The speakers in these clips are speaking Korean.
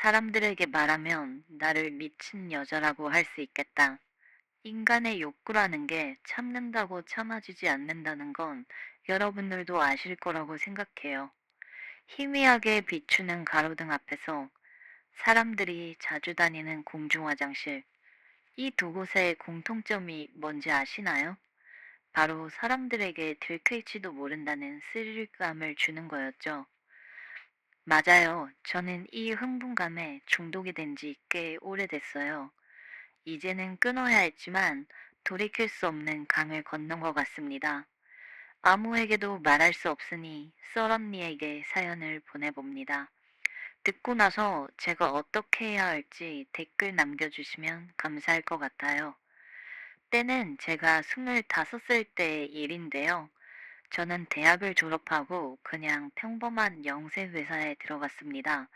사람들에게 말하면 나를 미친 여자라고 할 수 있겠다. 인간의 욕구라는 게 참는다고 참아지지 않는다는 건 여러분들도 아실 거라고 생각해요. 희미하게 비추는 가로등 앞에서 사람들이 자주 다니는 공중 화장실. 이 두 곳의 공통점이 뭔지 아시나요? 바로 사람들에게 들킬지도 모른다는 스릴감을 주는 거였죠. 맞아요. 저는 이 흥분감에 중독이 된 지 꽤 오래됐어요. 이제는 끊어야 했지만 돌이킬 수 없는 강을 건넌 것 같습니다. 아무에게도 말할 수 없으니 썰언니에게 사연을 보내봅니다. 듣고 나서 제가 어떻게 해야 할지 댓글 남겨주시면 감사할 것 같아요. 때는 제가 25살 때의 일인데요. 저는 대학을 졸업하고 그냥 평범한 영세 회사에 들어갔습니다.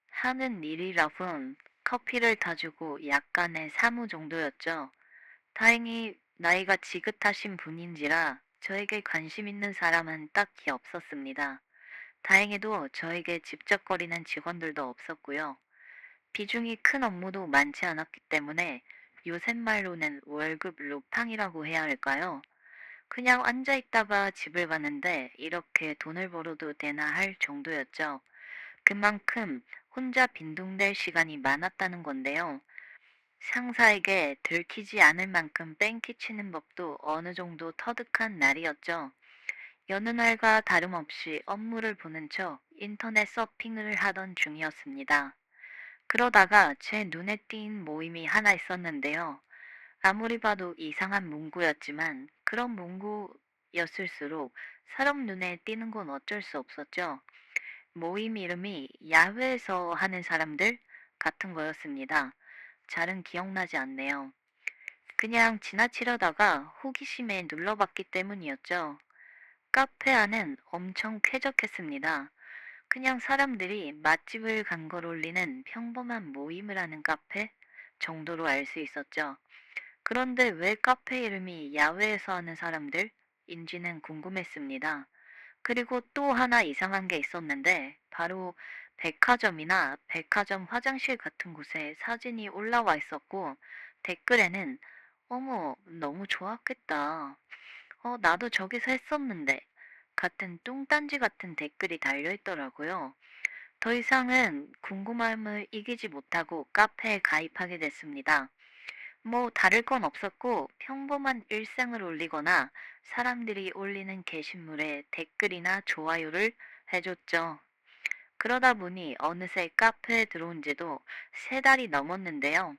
하는 일이라곤 커피를 타주고 약간의 사무 정도였죠. 다행히 나이가 지긋하신 분인지라 저에게 관심 있는 사람은 딱히 없었습니다. 다행히도 저에게 집적거리는 직원들도 없었고요. 비중이 큰 업무도 많지 않았기 때문에 요새 말로는 월급 루팡이라고 해야 할까요? 그냥 앉아 있다가 집을 가는데 이렇게 돈을 벌어도 되나 할 정도였죠. 그만큼 혼자 빈둥댈 시간이 많았다는 건데요. 상사에게 들키지 않을 만큼 뺑키치는 법도 어느 정도 터득한 날이었죠. 여느 날과 다름없이 업무를 보는 척 인터넷 서핑을 하던 중이었습니다. 그러다가 제 눈에 띈 모임이 하나 있었는데요. 아무리 봐도 이상한 문구였지만 그런 문구였을수록 사람 눈에 띄는 건 어쩔 수 없었죠. 모임 이름이 야외에서 하는 사람들 같은 거였습니다. 잘은 기억나지 않네요. 그냥 지나치려다가 호기심에 눌러봤기 때문이었죠. 카페 안은 엄청 쾌적했습니다. 그냥 사람들이 맛집을 간 걸 올리는 평범한 모임을 하는 카페 정도로 알 수 있었죠. 그런데 왜 카페 이름이 야외에서 하는 사람들인지는 궁금했습니다. 그리고 또 하나 이상한 게 있었는데, 바로 백화점이나 백화점 화장실 같은 곳에 사진이 올라와 있었고, 댓글에는, 어머, 너무 좋았겠다. 나도 저기서 했었는데, 같은 뚱딴지 같은 댓글이 달려 있더라고요. 더 이상은 궁금함을 이기지 못하고 카페에 가입하게 됐습니다. 뭐 다를 건 없었고 평범한 일상을 올리거나 사람들이 올리는 게시물에 댓글이나 좋아요를 해줬죠. 그러다 보니 어느새 카페에 들어온 지도 3달이 넘었는데요.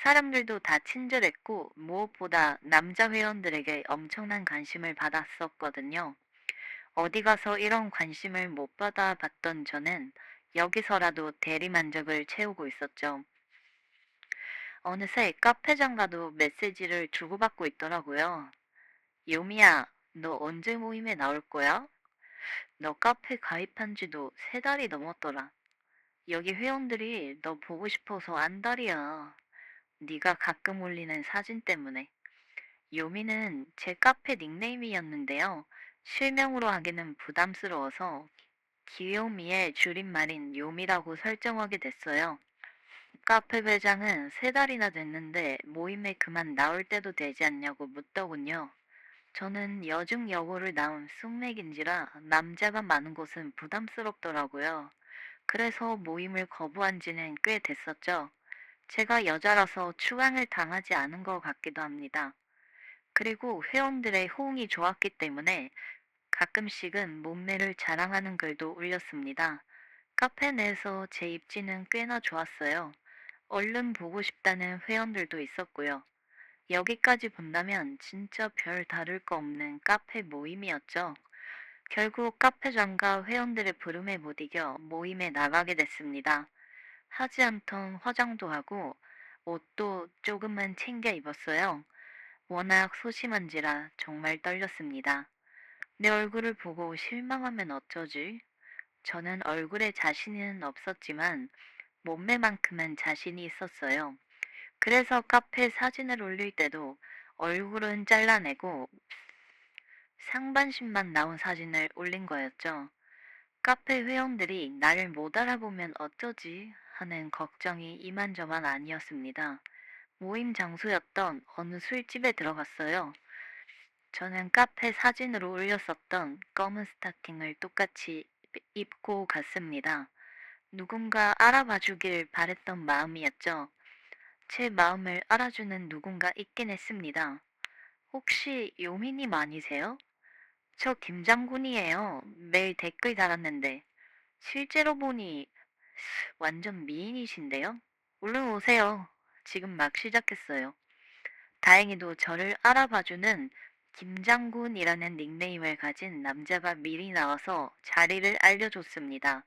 사람들도 다 친절했고 무엇보다 남자 회원들에게 엄청난 관심을 받았었거든요. 어디 가서 이런 관심을 못 받아봤던 저는 여기서라도 대리만족을 채우고 있었죠. 어느새 카페장 가도 메시지를 주고받고 있더라고요. 요미야, 너 언제 모임에 나올 거야? 너 카페 가입한 지도 3달이 넘었더라. 여기 회원들이 너 보고 싶어서 안달이야. 네가 가끔 올리는 사진 때문에. 요미는 제 카페 닉네임이었는데요. 실명으로 하기는 부담스러워서 귀요미의 줄임말인 요미라고 설정하게 됐어요. 카페 회장은 3달이나 됐는데 모임에 그만 나올 때도 되지 않냐고 묻더군요. 저는 여중여고를 나온 숙맥인지라 남자가 많은 곳은 부담스럽더라고요. 그래서 모임을 거부한 지는 꽤 됐었죠. 제가 여자라서 추앙을 당하지 않은 것 같기도 합니다. 그리고 회원들의 호응이 좋았기 때문에 가끔씩은 몸매를 자랑하는 글도 올렸습니다. 카페 내에서 제 입지는 꽤나 좋았어요. 얼른 보고 싶다는 회원들도 있었고요. 여기까지 본다면 진짜 별 다를 거 없는 카페 모임이었죠. 결국 카페장과 회원들의 부름에 못 이겨 모임에 나가게 됐습니다. 하지 않던 화장도 하고 옷도 조금은 챙겨 입었어요. 워낙 소심한지라 정말 떨렸습니다. 내 얼굴을 보고 실망하면 어쩌지? 저는 얼굴에 자신은 없었지만 몸매만큼은 자신이 있었어요. 그래서 카페 사진을 올릴 때도 얼굴은 잘라내고 상반신만 나온 사진을 올린 거였죠. 카페 회원들이 나를 못 알아보면 어쩌지 하는 걱정이 이만저만 아니었습니다. 모임 장소였던 어느 술집에 들어갔어요. 저는 카페 사진으로 올렸었던 검은 스타킹을 똑같이 입고 갔습니다. 누군가 알아봐 주길 바랬던 마음이었죠. 제 마음을 알아주는 누군가 있긴 했습니다. 혹시 요미님 아니세요? 저 김장군이에요. 매일 댓글 달았는데. 실제로 보니 완전 미인이신데요? 얼른 오세요. 지금 막 시작했어요. 다행히도 저를 알아봐주는 김장군이라는 닉네임을 가진 남자가 미리 나와서 자리를 알려줬습니다.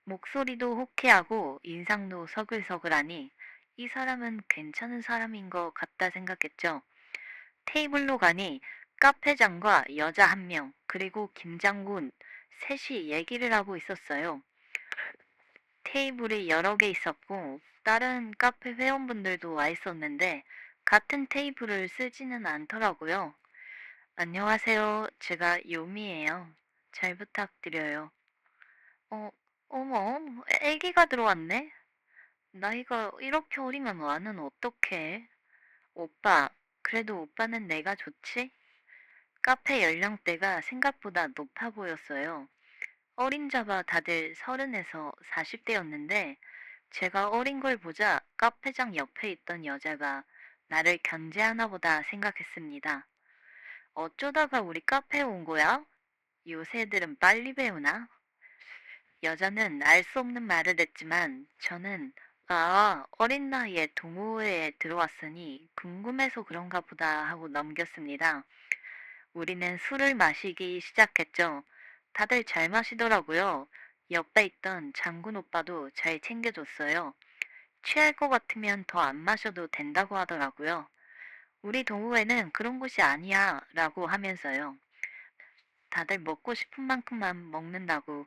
목소리도 호쾌하고 인상도 서글서글하니 이 사람은 괜찮은 사람인 것 같다 생각했죠. 테이블로 가니 카페장과 여자 한 명, 그리고 김장군 셋이 얘기를 하고 있었어요. 테이블이 여러 개 있었고 다른 카페 회원분들도 와 있었는데 같은 테이블을 쓰지는 않더라고요. 안녕하세요. 제가 요미예요. 잘 부탁드려요. 어, 어머, 애기가 들어왔네? 나이가 이렇게 어리면 와는 어떡해? 오빠, 그래도 오빠는 내가 좋지? 카페 연령대가 생각보다 높아 보였어요. 어림잡아 다들 30에서 40대였는데 제가 어린 걸 보자 카페장 옆에 있던 여자가 나를 견제하나 보다 생각했습니다. 어쩌다가 우리 카페에 온 거야? 요새 애들은 빨리 배우나? 여자는 알 수 없는 말을 했지만 저는 어린 나이에 동호회에 들어왔으니 궁금해서 그런가 보다 하고 넘겼습니다. 우리는 술을 마시기 시작했죠. 다들 잘 마시더라고요. 옆에 있던 장군 오빠도 잘 챙겨줬어요. 취할 것 같으면 더 안 마셔도 된다고 하더라고요. 우리 동호회는 그런 곳이 아니야 라고 하면서요. 다들 먹고 싶은 만큼만 먹는다고.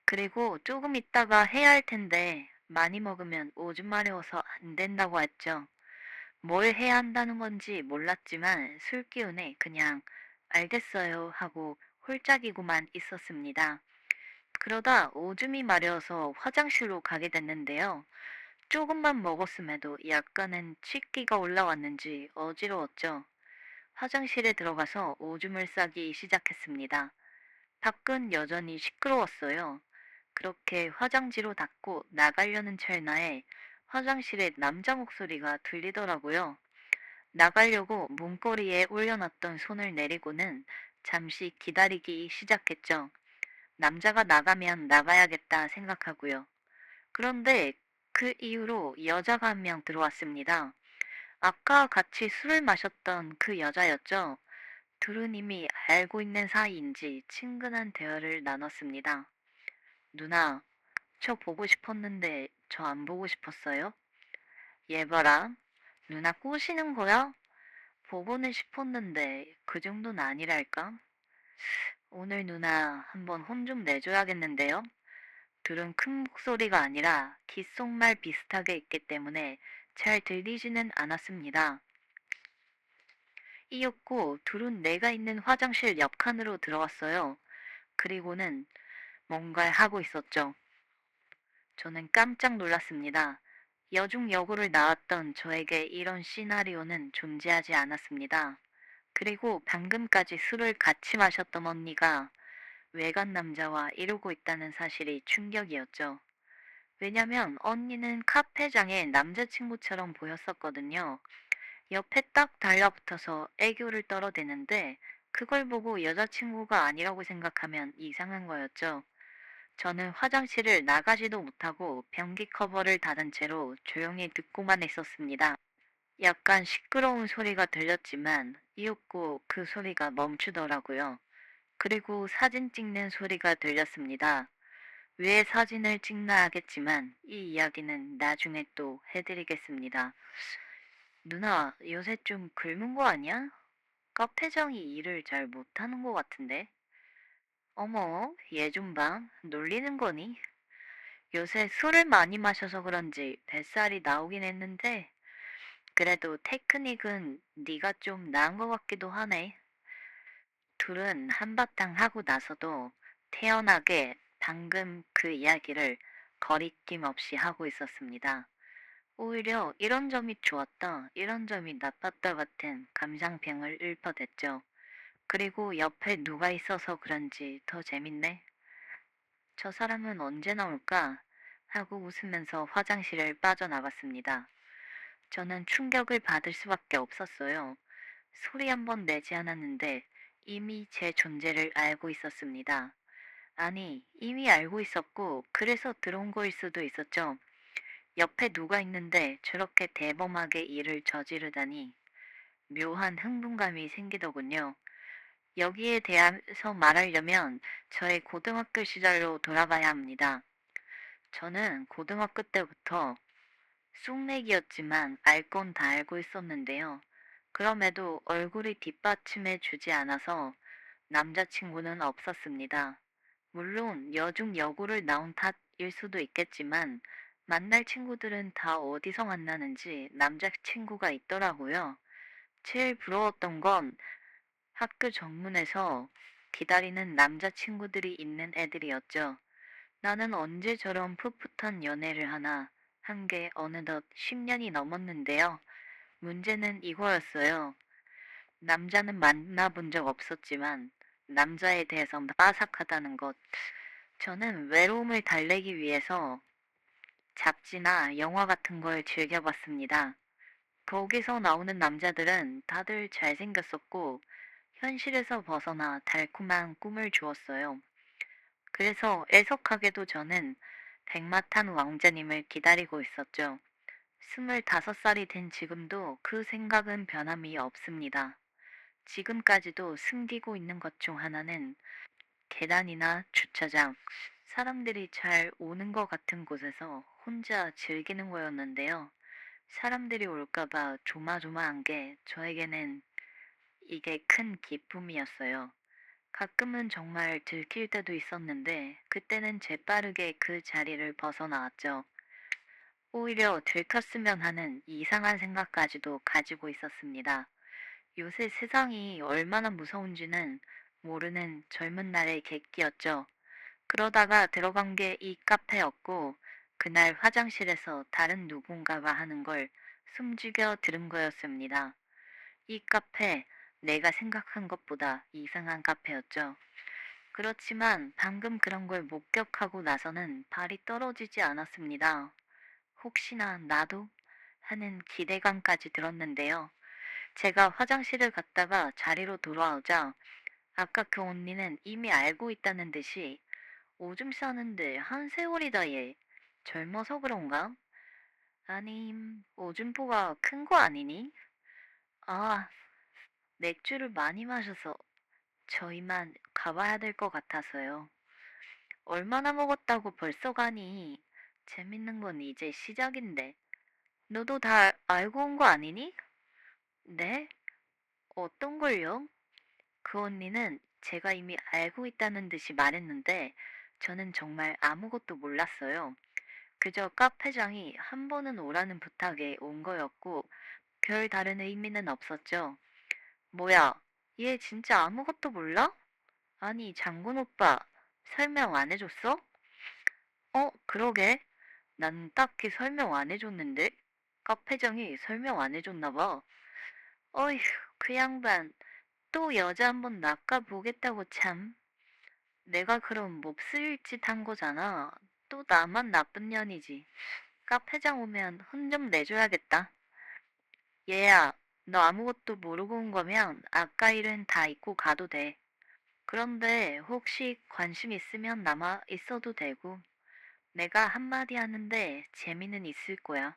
그리고 조금 있다가 해야 할 텐데 많이 먹으면 오줌 마려워서 안 된다고 했죠. 뭘 해야 한다는 건지 몰랐지만 술 기운에 그냥 알겠어요 하고 홀짝이고만 있었습니다. 그러다 오줌이 마려워서 화장실로 가게 됐는데요. 조금만 먹었음에도 약간은 취기가 올라왔는지 어지러웠죠. 화장실에 들어가서 오줌을 싸기 시작했습니다. 밖은 여전히 시끄러웠어요. 그렇게 화장지로 닦고 나가려는 찰나에 화장실에 남자 목소리가 들리더라고요. 나가려고 문고리에 올려놨던 손을 내리고는 잠시 기다리기 시작했죠. 남자가 나가면 나가야겠다 생각하고요. 그런데 그 이후로 여자가 한 명 들어왔습니다. 아까 같이 술을 마셨던 그 여자였죠. 둘은 이미 알고 있는 사이인지 친근한 대화를 나눴습니다. 누나, 저 보고 싶었는데 저 안 보고 싶었어요? 얘 봐라. 누나 꼬시는 거야? 보고는 싶었는데 그 정도는 아니랄까? 오늘 누나 한번 혼 좀 내줘야겠는데요? 둘은 큰 목소리가 아니라 귓속말 비슷하게 있기 때문에 잘 들리지는 않았습니다. 이윽고 둘은 내가 있는 화장실 옆칸으로 들어왔어요. 그리고는 뭔가를 하고 있었죠. 저는 깜짝 놀랐습니다. 여중 여고를 나왔던 저에게 이런 시나리오는 존재하지 않았습니다. 그리고 방금까지 술을 같이 마셨던 언니가 외간 남자와 이러고 있다는 사실이 충격이었죠. 왜냐면 언니는 카페장에 남자친구처럼 보였었거든요. 옆에 딱 달라붙어서 애교를 떨어대는데 그걸 보고 여자친구가 아니라고 생각하면 이상한 거였죠. 저는 화장실을 나가지도 못하고 변기 커버를 닫은 채로 조용히 듣고만 있었습니다. 약간 시끄러운 소리가 들렸지만 이윽고 그 소리가 멈추더라고요. 그리고 사진 찍는 소리가 들렸습니다. 왜 사진을 찍나 하겠지만 이 이야기는 나중에 또 해드리겠습니다. 누나, 요새 좀 굶은 거 아니야? 카페장이 일을 잘 못하는 것 같은데? 어머, 얘 좀 봐. 놀리는 거니? 요새 술을 많이 마셔서 그런지 뱃살이 나오긴 했는데 그래도 테크닉은 네가 좀 나은 것 같기도 하네. 둘은 한바탕 하고 나서도 태연하게 방금 그 이야기를 거리낌 없이 하고 있었습니다. 오히려 이런 점이 좋았다, 이런 점이 나빴다 같은 감상평을 읊어댔죠. 그리고 옆에 누가 있어서 그런지 더 재밌네. 저 사람은 언제 나올까? 하고 웃으면서 화장실을 빠져나갔습니다. 저는 충격을 받을 수밖에 없었어요. 소리 한 번 내지 않았는데 이미 제 존재를 알고 있었습니다. 아니, 이미 알고 있었고, 그래서 들어온 거일 수도 있었죠. 옆에 누가 있는데 저렇게 대범하게 일을 저지르다니 묘한 흥분감이 생기더군요. 여기에 대해서 말하려면 저의 고등학교 시절로 돌아가야 합니다. 저는 고등학교 때부터 쑥맥이었지만 알 건 다 알고 있었는데요. 그럼에도 얼굴이 뒷받침해 주지 않아서 남자친구는 없었습니다. 물론 여중 여고를 나온 탓일 수도 있겠지만 만날 친구들은 다 어디서 만나는지 남자친구가 있더라고요. 제일 부러웠던 건 학교 정문에서 기다리는 남자친구들이 있는 애들이었죠. 나는 언제 저런 풋풋한 연애를 하나 한 게 어느덧 10년이 넘었는데요. 문제는 이거였어요. 남자는 만나본 적 없었지만 남자에 대해서 빠삭하다는 것. 저는 외로움을 달래기 위해서 잡지나 영화 같은 걸 즐겨봤습니다. 거기서 나오는 남자들은 다들 잘생겼었고 현실에서 벗어나 달콤한 꿈을 주었어요. 그래서 애석하게도 저는 백마탄 왕자님을 기다리고 있었죠. 25살이 된 지금도 그 생각은 변함이 없습니다. 지금까지도 숨기고 있는 것 중 하나는 계단이나 주차장, 사람들이 잘 오는 것 같은 곳에서 혼자 즐기는 거였는데요. 사람들이 올까봐 조마조마한 게 저에게는 이게 큰 기쁨이었어요. 가끔은 정말 들킬 때도 있었는데 그때는 재빠르게 그 자리를 벗어나왔죠. 오히려 들켰으면 하는 이상한 생각까지도 가지고 있었습니다. 요새 세상이 얼마나 무서운지는 모르는 젊은 날의 객기였죠. 그러다가 들어간 게 이 카페였고 그날 화장실에서 다른 누군가가 하는 걸 숨죽여 들은 거였습니다. 이 카페, 내가 생각한 것보다 이상한 카페였죠. 그렇지만 방금 그런 걸 목격하고 나서는 발이 떨어지지 않았습니다. 혹시나 나도? 하는 기대감까지 들었는데요. 제가 화장실을 갔다가 자리로 돌아오자 아까 그 언니는 이미 알고 있다는 듯이 오줌 싸는데 한 세월이다 얘. 젊어서 그런가? 아님 오줌보가 큰 거 아니니? 아, 맥주를 많이 마셔서 저희만 가봐야 될 것 같아서요. 얼마나 먹었다고 벌써 가니? 재밌는 건 이제 시작인데. 너도 다 알고 온 거 아니니? 네? 어떤 걸요? 그 언니는 제가 이미 알고 있다는 듯이 말했는데 저는 정말 아무것도 몰랐어요. 그저 카페장이 한 번은 오라는 부탁에 온 거였고 별 다른 의미는 없었죠. 뭐야, 얘 진짜 아무것도 몰라? 아니, 장군 오빠, 설명 안 해줬어? 그러게. 난 딱히 설명 안 해줬는데? 카페장이 설명 안 해줬나 봐. 어휴, 그 양반, 또 여자 한번 낚아보겠다고 참. 내가 그럼 몹쓸 짓 한 거잖아. 또 나만 나쁜 년이지. 카페장 오면 혼 좀 내줘야겠다. 얘야, 너 아무것도 모르고 온 거면 아까 일은 다 잊고 가도 돼. 그런데 혹시 관심 있으면 남아 있어도 되고, 내가 한마디 하는데 재미는 있을 거야.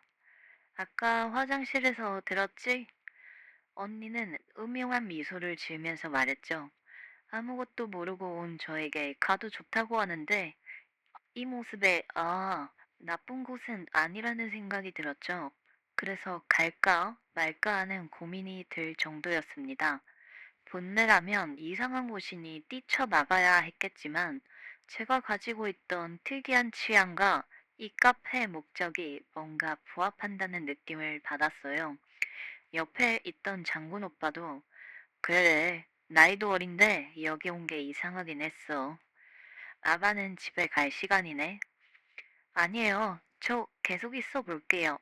아까 화장실에서 들었지? 언니는 음흉한 미소를 지으면서 말했죠. 아무것도 모르고 온 저에게 가도 좋다고 하는데 이 모습에 나쁜 곳은 아니라는 생각이 들었죠. 그래서 갈까 말까 하는 고민이 들 정도였습니다. 본래라면 이상한 곳이니 뛰쳐나가야 했겠지만 제가 가지고 있던 특이한 취향과 이 카페의 목적이 뭔가 부합한다는 느낌을 받았어요. 옆에 있던 장군 오빠도 그래, 나이도 어린데 여기 온 게 이상하긴 했어. 아가는 집에 갈 시간이네. 아니에요. 저 계속 있어 볼게요.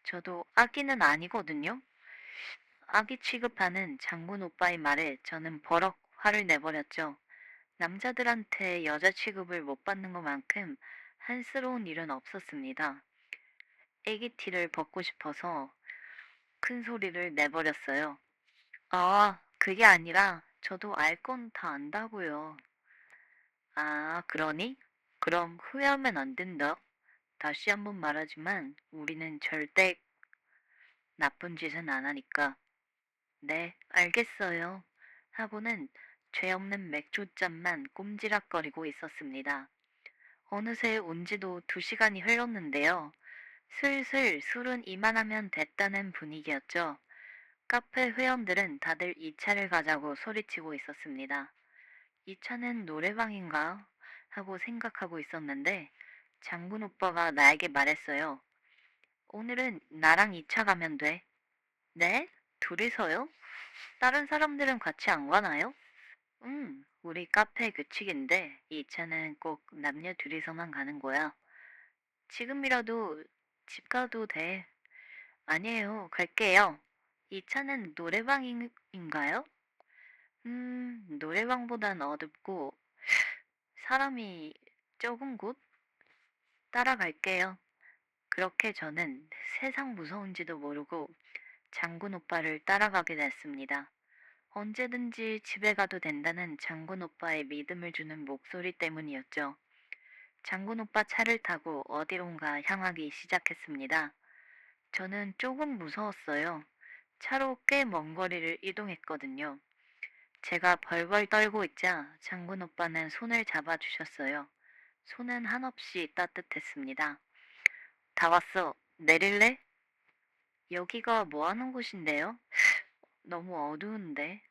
저도 아기는 아니거든요. 아기 취급하는 장군 오빠의 말에 저는 버럭 화를 내버렸죠. 남자들한테 여자 취급을 못 받는 것만큼 한스러운 일은 없었습니다. 애기 티를 벗고 싶어서 큰 소리를 내버렸어요. 아, 그게 아니라 저도 알 건 다 안다고요. 아, 그러니? 그럼 후회하면 안 된다. 다시 한번 말하지만 우리는 절대 나쁜 짓은 안 하니까. 네, 알겠어요. 하고는 죄 없는 맥주잔만 꼼지락거리고 있었습니다. 어느새 온 지도 2시간이 흘렀는데요. 슬슬 술은 이만하면 됐다는 분위기였죠. 카페 회원들은 다들 2차를 가자고 소리치고 있었습니다. 2차는 노래방인가? 하고 생각하고 있었는데 장군 오빠가 나에게 말했어요. 오늘은 나랑 2차 가면 돼. 네? 둘이서요? 다른 사람들은 같이 안 가나요? 우리 카페 규칙인데 2차는 꼭 남녀 둘이서만 가는 거야. 지금이라도 집 가도 돼. 아니에요, 갈게요. 2차는 노래방인가요? 노래방보단 어둡고 사람이 적은 곳? 따라갈게요. 그렇게 저는 세상 무서운지도 모르고 장군 오빠를 따라가게 됐습니다. 언제든지 집에 가도 된다는 장군 오빠의 믿음을 주는 목소리 때문이었죠. 장군 오빠 차를 타고 어디론가 향하기 시작했습니다. 저는 조금 무서웠어요. 차로 꽤 먼 거리를 이동했거든요. 제가 벌벌 떨고 있자 장군 오빠는 손을 잡아주셨어요. 손은 한없이 따뜻했습니다. 다 왔어. 내릴래? 여기가 뭐 하는 곳인데요? 너무 어두운데.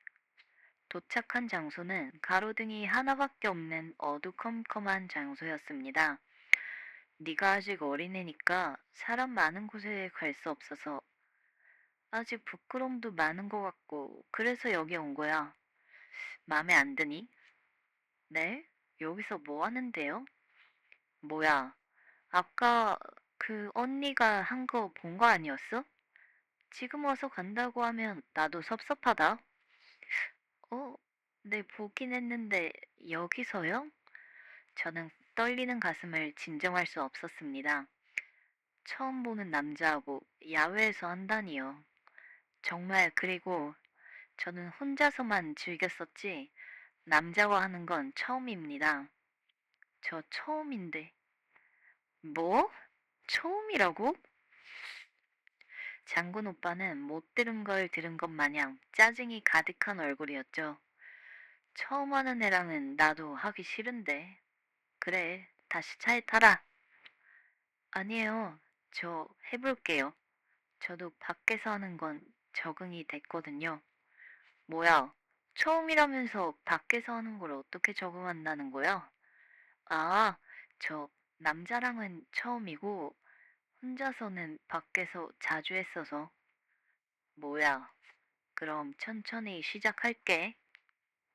도착한 장소는 가로등이 하나밖에 없는 어두컴컴한 장소였습니다. 네가 아직 어린애니까 사람 많은 곳에 갈 수 없어서 아직 부끄럼도 많은 것 같고 그래서 여기 온 거야. 마음에 안 드니? 네? 여기서 뭐 하는데요? 뭐야? 아까 그 언니가 한 거 본 거 아니었어? 지금 와서 간다고 하면 나도 섭섭하다. 어? 네, 보긴 했는데 여기서요? 저는 떨리는 가슴을 진정할 수 없었습니다. 처음 보는 남자하고 야외에서 한다니요. 정말 그리고 저는 혼자서만 즐겼었지 남자와 하는 건 처음입니다. 저 처음인데. 뭐? 처음이라고? 장군 오빠는 못 들은 걸 들은 것 마냥 짜증이 가득한 얼굴이었죠. 처음 하는 애랑은 나도 하기 싫은데. 그래, 다시 차에 타라. 아니에요. 저 해볼게요. 저도 밖에서 하는 건 적응이 됐거든요. 뭐야, 처음이라면서 밖에서 하는 걸 어떻게 적응한다는 거야? 아, 저 남자랑은 처음이고 혼자서는 밖에서 자주 했어서. 뭐야, 그럼 천천히 시작할게.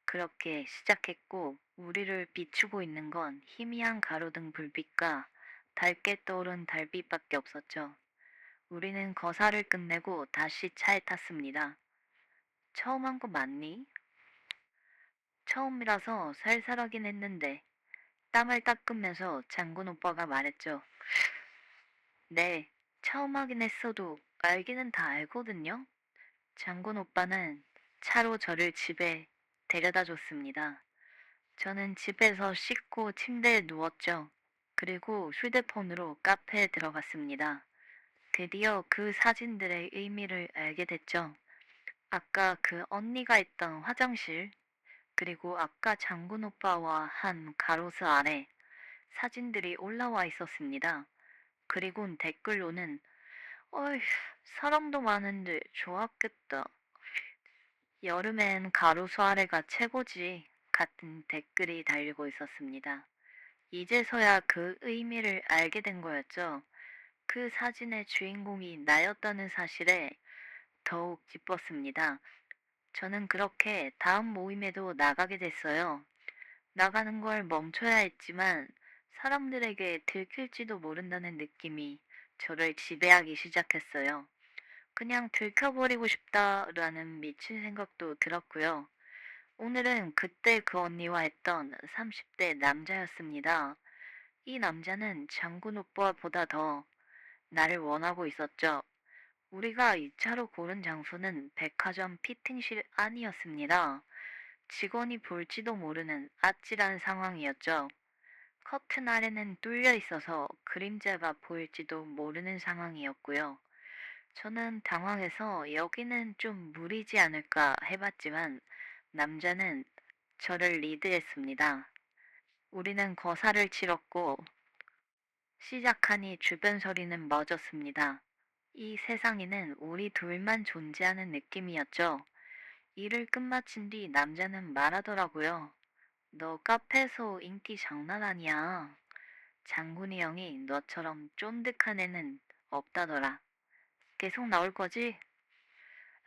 그렇게 시작했고 우리를 비추고 있는 건 희미한 가로등 불빛과 밝게 떠오른 달빛밖에 없었죠. 우리는 거사를 끝내고 다시 차에 탔습니다. 처음 한 거 맞니? 처음이라서 살살하긴 했는데 땀을 닦으면서 장군 오빠가 말했죠. 네, 처음 하긴 했어도 알기는 다 알거든요. 장군 오빠는 차로 저를 집에 데려다 줬습니다. 저는 집에서 씻고 침대에 누웠죠. 그리고 휴대폰으로 카페에 들어갔습니다. 드디어 그 사진들의 의미를 알게 됐죠. 아까 그 언니가 있던 화장실, 그리고 아까 장군 오빠와 한 가로수 아래 사진들이 올라와 있었습니다. 그리고 댓글로는 어휴, 사람도 많은데 좋았겠다. 여름엔 가로수 아래가 최고지. 같은 댓글이 달리고 있었습니다. 이제서야 그 의미를 알게 된 거였죠. 그 사진의 주인공이 나였다는 사실에 더욱 기뻤습니다. 저는 그렇게 다음 모임에도 나가게 됐어요. 나가는 걸 멈춰야 했지만 사람들에게 들킬지도 모른다는 느낌이 저를 지배하기 시작했어요. 그냥 들켜버리고 싶다라는 미친 생각도 들었고요. 오늘은 그때 그 언니와 했던 30대 남자였습니다. 이 남자는 장군 오빠보다 더 나를 원하고 있었죠. 우리가 2차로 고른 장소는 백화점 피팅실 안이었습니다. 직원이 볼지도 모르는 아찔한 상황이었죠. 커튼 아래는 뚫려 있어서 그림자가 보일지도 모르는 상황이었고요. 저는 당황해서 여기는 좀 무리지 않을까 해봤지만 남자는 저를 리드했습니다. 우리는 거사를 치렀고 시작하니 주변 소리는 멎었습니다. 이 세상에는 우리 둘만 존재하는 느낌이었죠. 일을 끝마친 뒤 남자는 말하더라고요. 너 카페에서 인기 장난 아니야. 장군이 형이 너처럼 쫀득한 애는 없다더라. 계속 나올 거지?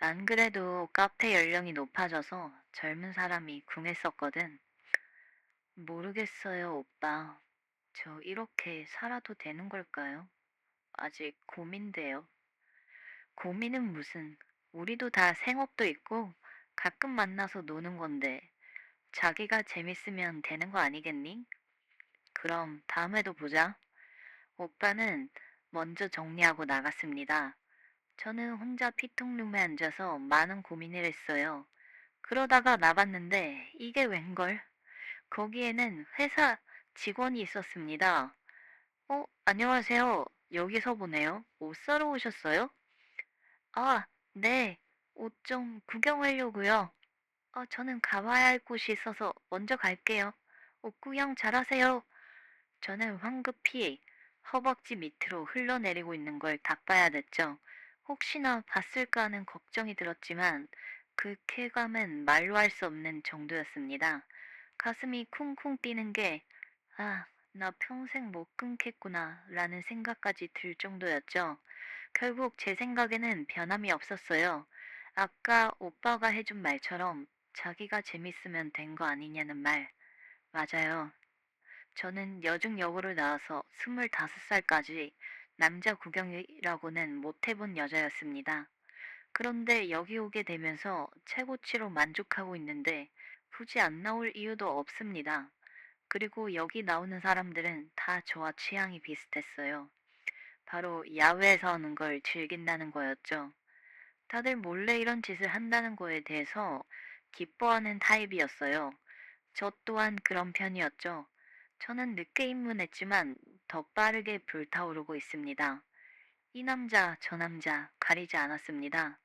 안 그래도 카페 연령이 높아져서 젊은 사람이 궁했었거든. 모르겠어요, 오빠. 저 이렇게 살아도 되는 걸까요? 아직 고민돼요. 고민은 무슨. 우리도 다 생업도 있고 가끔 만나서 노는 건데 자기가 재밌으면 되는 거 아니겠니? 그럼 다음에도 보자. 오빠는 먼저 정리하고 나갔습니다. 저는 혼자 피통룸에 앉아서 많은 고민을 했어요. 그러다가 나봤는데 이게 웬걸? 거기에는 회사 직원이 있었습니다. 안녕하세요. 여기서 보네요. 옷 사러 오셨어요? 아, 네. 옷 좀 구경하려고요. 저는 가봐야 할 곳이 있어서 먼저 갈게요. 옷 구경 잘하세요. 저는 황급히 허벅지 밑으로 흘러내리고 있는 걸 닦아야 됐죠. 혹시나 봤을까 하는 걱정이 들었지만 그 쾌감은 말로 할 수 없는 정도였습니다. 가슴이 쿵쿵 뛰는 게, 아, 나 평생 못 끊겠구나 라는 생각까지 들 정도였죠. 결국 제 생각에는 변함이 없었어요. 아까 오빠가 해준 말처럼 자기가 재밌으면 된 거 아니냐는 말. 맞아요. 저는 여중여고를 나와서 25살까지 남자 구경이라고는 못 해본 여자였습니다. 그런데 여기 오게 되면서 최고치로 만족하고 있는데 굳이 안 나올 이유도 없습니다. 그리고 여기 나오는 사람들은 다 저와 취향이 비슷했어요. 바로 야외에서 하는 걸 즐긴다는 거였죠. 다들 몰래 이런 짓을 한다는 거에 대해서 기뻐하는 타입이었어요. 저 또한 그런 편이었죠. 저는 늦게 입문했지만 더 빠르게 불타오르고 있습니다. 이 남자, 저 남자 가리지 않았습니다.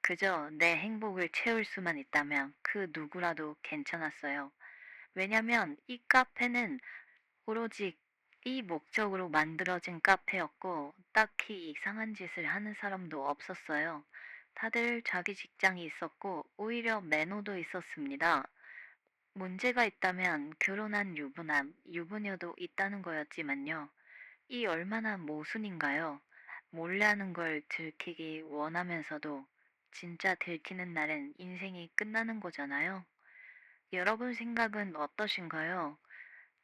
그저 내 행복을 채울 수만 있다면 그 누구라도 괜찮았어요. 왜냐면 이 카페는 오로지 이 목적으로 만들어진 카페였고 딱히 이상한 짓을 하는 사람도 없었어요. 다들 자기 직장이 있었고 오히려 매너도 있었습니다. 문제가 있다면 결혼한 유부남, 유부녀도 있다는 거였지만요. 이 얼마나 모순인가요? 몰래 하는 걸 들키기 원하면서도 진짜 들키는 날엔 인생이 끝나는 거잖아요. 여러분 생각은 어떠신가요?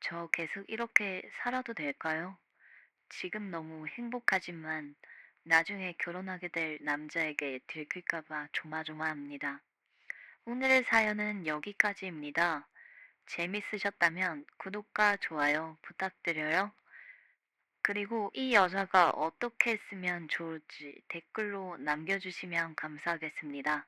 저 계속 이렇게 살아도 될까요? 지금 너무 행복하지만 나중에 결혼하게 될 남자에게 들킬까봐 조마조마합니다. 오늘의 사연은 여기까지입니다. 재밌으셨다면 구독과 좋아요 부탁드려요. 그리고 이 여자가 어떻게 했으면 좋을지 댓글로 남겨주시면 감사하겠습니다.